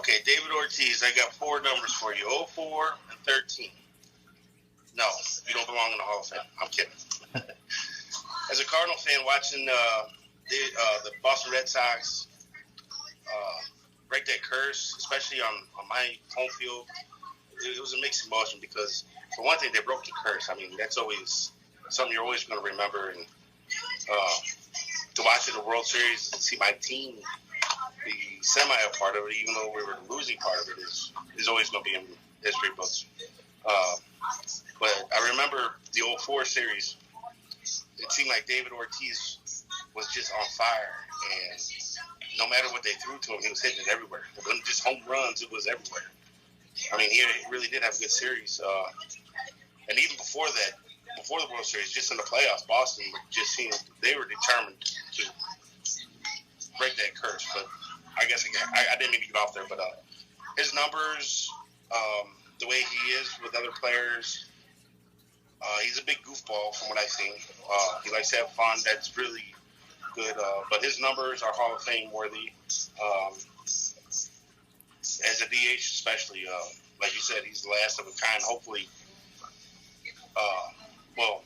Okay, David Ortiz, I got 4 numbers for you, 04 and 13. No, you don't belong in the Hall of Fame. I'm kidding. As a Cardinal fan, watching the Boston Red Sox break that curse, especially on my home field, it was a mixed emotion because, for one thing, they broke the curse. I mean, that's always something you're always going to remember. And to watch in the World Series and see my team be semi a part of it, even though we were the losing part of it, is always going to be in history books. But I remember the 04 series. It seemed like David Ortiz was just on fire, and no matter what they threw to him, he was hitting it everywhere. It wasn't just home runs; it was everywhere. I mean, he really did have a good series. And even before that, before the World Series, just in the playoffs, Boston just seemed they were determined to break that curse. But I guess I didn't mean to get off there. But his numbers, the way he is with other players. He's a big goofball from what I've seen. He likes to have fun. That's really good. But his numbers are Hall of Fame worthy. As a DH especially, like you said, he's the last of a kind. Hopefully, well,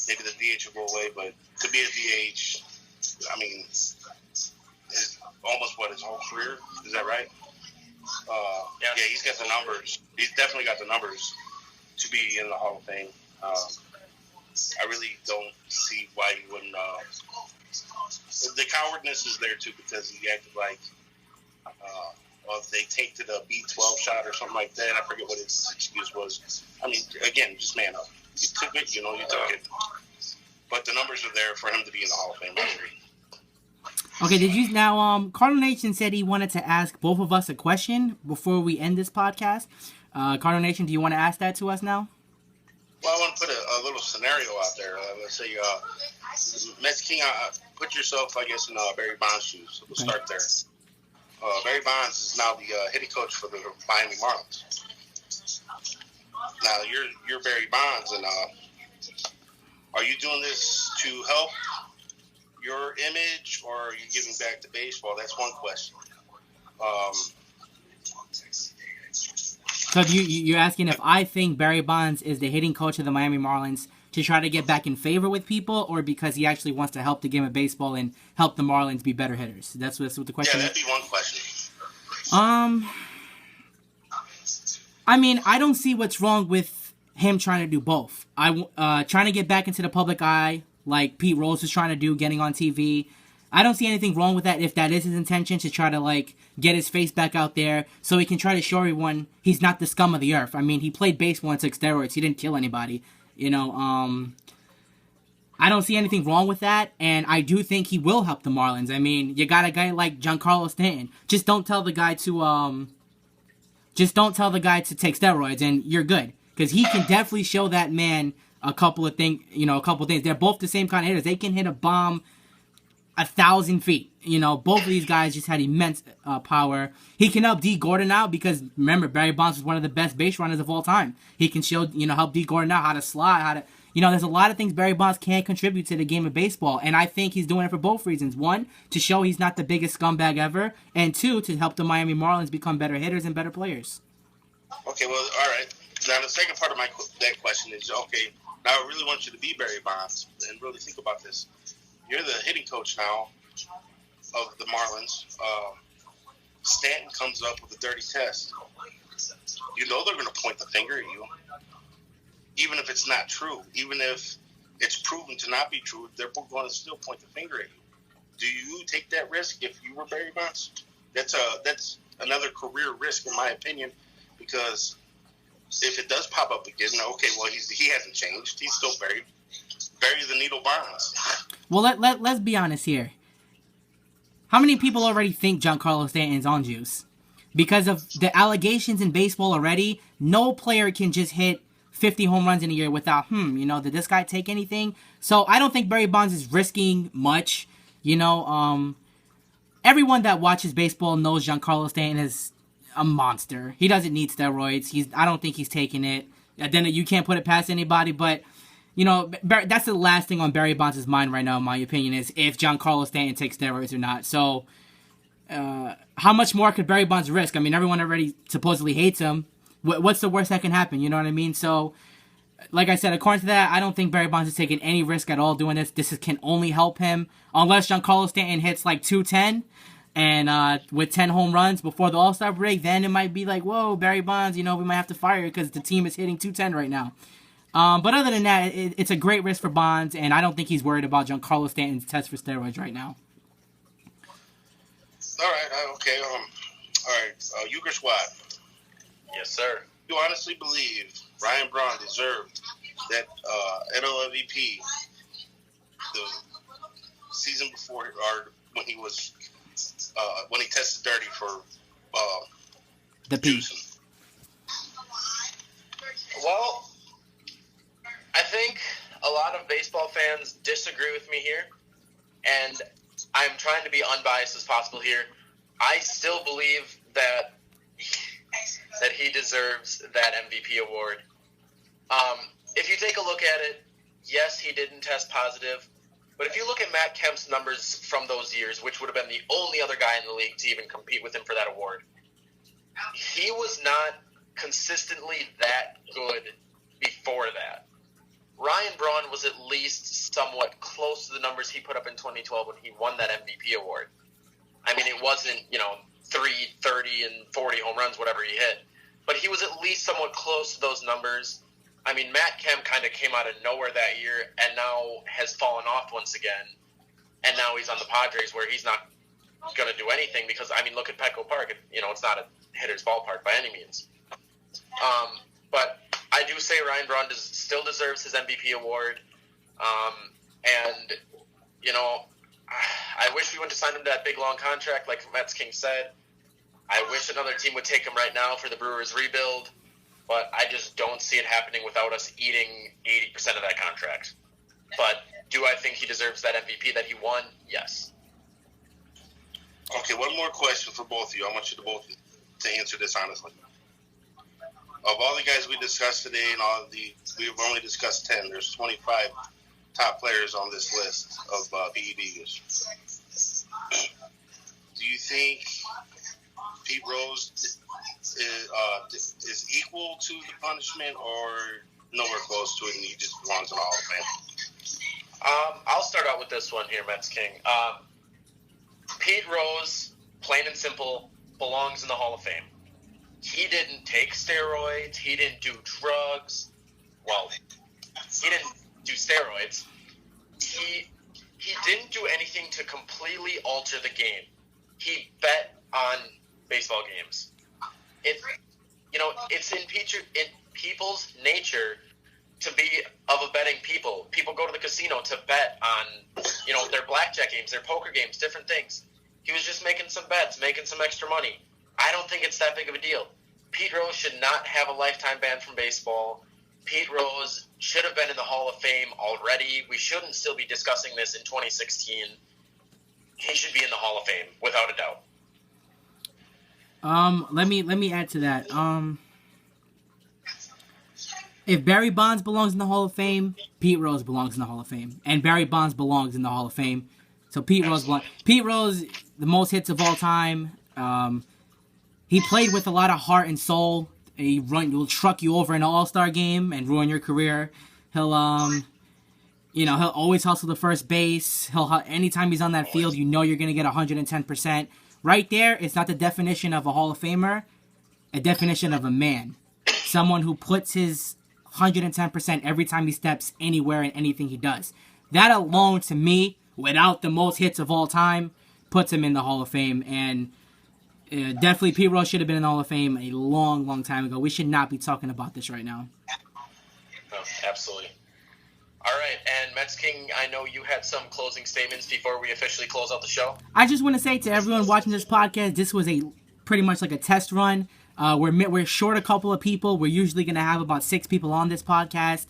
maybe the DH will go away, but to be a DH, I mean, is almost his whole career. Is that right? Yeah, he's got the numbers. He's definitely got the numbers to be in the Hall of Fame. I really don't see why he wouldn't. The cowardness is there too because he acted like, well, if they tainted a B12 shot or something like that. I forget what his excuse was. I mean, again, just man up. You took it, you took it. But the numbers are there for him to be in the Hall of Fame. I agree. Okay, did you now? Cardinal Nation said he wanted to ask both of us a question before we end this podcast. Cardinal Nation, do you want to ask that to us now? Well, I want to put a little scenario out there. Let's say, Mets King, put yourself, I guess, in Barry Bonds' shoes. So we'll start there. Barry Bonds is now the hitting coach for the Miami Marlins. Now, you're Barry Bonds, and are you doing this to help your image, or are you giving back to baseball? That's one question. So you're asking if I think Barry Bonds is the hitting coach of the Miami Marlins to try to get back in favor with people, or because he actually wants to help the game of baseball and help the Marlins be better hitters? That's what the question is? Yeah, that'd be one question. I mean, I don't see what's wrong with him trying to do both. Trying to get back into the public eye, like Pete Rose is trying to do, getting on TV. I don't see anything wrong with that if that is his intention, to try to, get his face back out there so he can try to show everyone he's not the scum of the earth. I mean, he played baseball and took steroids. He didn't kill anybody. I don't see anything wrong with that, and I do think he will help the Marlins. I mean, you got a guy like Giancarlo Stanton. Just don't tell the guy to take steroids, and you're good. Because he can definitely show that man a couple of things. They're both the same kind of hitters. They can hit a bomb 1,000 feet. Both of these guys just had immense power. He can help D. Gordon out because, remember, Barry Bonds was one of the best base runners of all time. He can show, help D. Gordon out how to slide, there's a lot of things Barry Bonds can contribute to the game of baseball, and I think he's doing it for both reasons. One, to show he's not the biggest scumbag ever, and two, to help the Miami Marlins become better hitters and better players. Okay, well, all right. Now, the second part of that question is, okay, now I really want you to be Barry Bonds and really think about this. You're the hitting coach now of the Marlins. Stanton comes up with a dirty test. They're going to point the finger at you. Even if it's not true, even if it's proven to not be true, they're going to still point the finger at you. Do you take that risk if you were Barry Bonds? That's another career risk, in my opinion, because if it does pop up again, okay, well, he hasn't changed. He's still Barry the Needle Bonds. Well, let's be honest here. How many people already think Giancarlo Stanton's on juice? Because of the allegations in baseball already, no player can just hit 50 home runs in a year without, did this guy take anything? So I don't think Barry Bonds is risking much. Everyone that watches baseball knows Giancarlo Stanton is a monster. He doesn't need steroids. I don't think he's taking it. Then you can't put it past anybody, but that's the last thing on Barry Bonds' mind right now, in my opinion, is if Giancarlo Stanton takes steroids or not. So how much more could Barry Bonds risk? I mean, everyone already supposedly hates him. What's the worst that can happen? You know what I mean? So, like I said, according to that, I don't think Barry Bonds is taking any risk at all doing this. This can only help him, unless Giancarlo Stanton hits like 210 and with 10 home runs before the All-Star break. Then it might be like, whoa, Barry Bonds, we might have to fire you because the team is hitting 210 right now. But other than that, it's a great risk for Bonds, and I don't think he's worried about Giancarlo Stanton's test for steroids right now. All right, okay. All right, Euchre Squad. Yes, sir. You honestly believe Ryan Braun deserved that NL MVP the season before, or when he was when he tested dirty for the P? Well, I think a lot of baseball fans disagree with me here, and I'm trying to be unbiased as possible here. I still believe that he deserves that MVP award. If you take a look at it, yes, he didn't test positive, but if you look at Matt Kemp's numbers from those years, which would have been the only other guy in the league to even compete with him for that award, he was not consistently that good before that. Ryan Braun was at least somewhat close to the numbers he put up in 2012 when he won that MVP award. I mean, it wasn't, 30 and 40 home runs, whatever he hit, but he was at least somewhat close to those numbers. I mean, Matt Kemp kind of came out of nowhere that year and now has fallen off once again, and now he's on the Padres where he's not going to do anything because, look at Petco Park. It's not a hitter's ballpark by any means. But I do say Ryan Braun still deserves his MVP award. And, I wish we went to sign him to that big, long contract like Mets King said. I wish another team would take him right now for the Brewers rebuild. But I just don't see it happening without us eating 80% of that contract. But do I think he deserves that MVP that he won? Yes. Okay, one more question for both of you. I want you to both to answer this honestly. Of all the guys we discussed today and we've only discussed 10. There's 25 top players on this list of PED users. Do you think Pete Rose is equal to the punishment or nowhere close to it and he just belongs in the Hall of Fame? I'll start out with this one here, Mets King. Pete Rose, plain and simple, belongs in the Hall of Fame. He didn't take steroids. He didn't do drugs. Well, he didn't do steroids. He didn't do anything to completely alter the game. He bet on baseball games. It's in people's nature to be of a betting people. People go to the casino to bet on, their blackjack games, their poker games, different things. He was just making some bets, making some extra money. I don't think it's that big of a deal. Pete Rose should not have a lifetime ban from baseball. Pete Rose should have been in the Hall of Fame already. We shouldn't still be discussing this in 2016. He should be in the Hall of Fame, without a doubt. Let me add to that. If Barry Bonds belongs in the Hall of Fame, Pete Rose belongs in the Hall of Fame, and Barry Bonds belongs in the Hall of Fame. So Pete Rose, the most hits of all time. He played with a lot of heart and soul. He'll truck you over in an All-Star game and ruin your career. He'll always hustle the first base. Anytime he's on that field, you're gonna get 110%. Right there, it's not the definition of a Hall of Famer, a definition of a man. Someone who puts his 110% every time he steps anywhere and anything he does. That alone, to me, without the most hits of all time, puts him in the Hall of Fame. And definitely Pete Rose should have been in the Hall of Fame a long, long time ago. We should not be talking about this right now. Oh, absolutely. All right, and Mets King, I know you had some closing statements before we officially close out the show. I just want to say to everyone watching this podcast, this was pretty much like a test run. We're short a couple of people. We're usually going to have about 6 people on this podcast.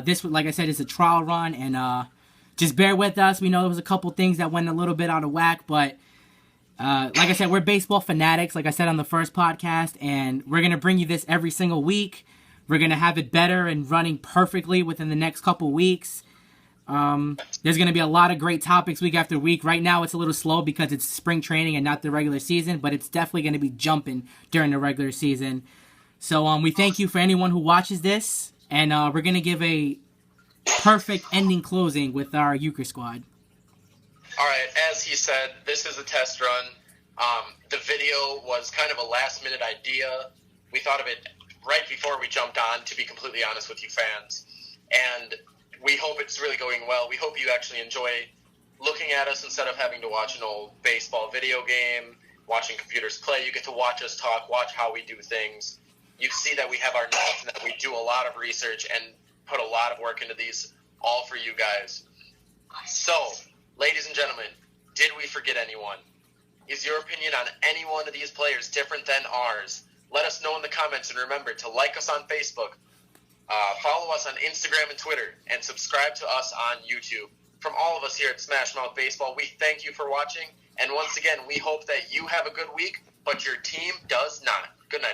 This, like I said, is a trial run, and just bear with us. We know there was a couple things that went a little bit out of whack, but like I said, we're baseball fanatics, like I said on the first podcast, and we're going to bring you this every single week. We're going to have it better and running perfectly within the next couple weeks. There's going to be a lot of great topics week after week. Right now, it's a little slow because it's spring training and not the regular season, but it's definitely going to be jumping during the regular season. So we thank you for anyone who watches this, and we're going to give a perfect ending closing with our Euchre squad. All right, as he said, this is a test run. The video was kind of a last-minute idea. We thought of it right before we jumped on, to be completely honest with you fans. And we hope it's really going well. We hope you actually enjoy looking at us instead of having to watch an old baseball video game, watching computers play. You get to watch us talk, watch how we do things. You see that we have our notes and that we do a lot of research and put a lot of work into these, all for you guys. So, ladies and gentlemen, did we forget anyone? Is your opinion on any one of these players different than ours? Let us know in the comments, and remember to like us on Facebook, follow us on Instagram and Twitter, and subscribe to us on YouTube. From all of us here at Smashmouth Baseball, we thank you for watching, and once again, we hope that you have a good week, but your team does not. Good night.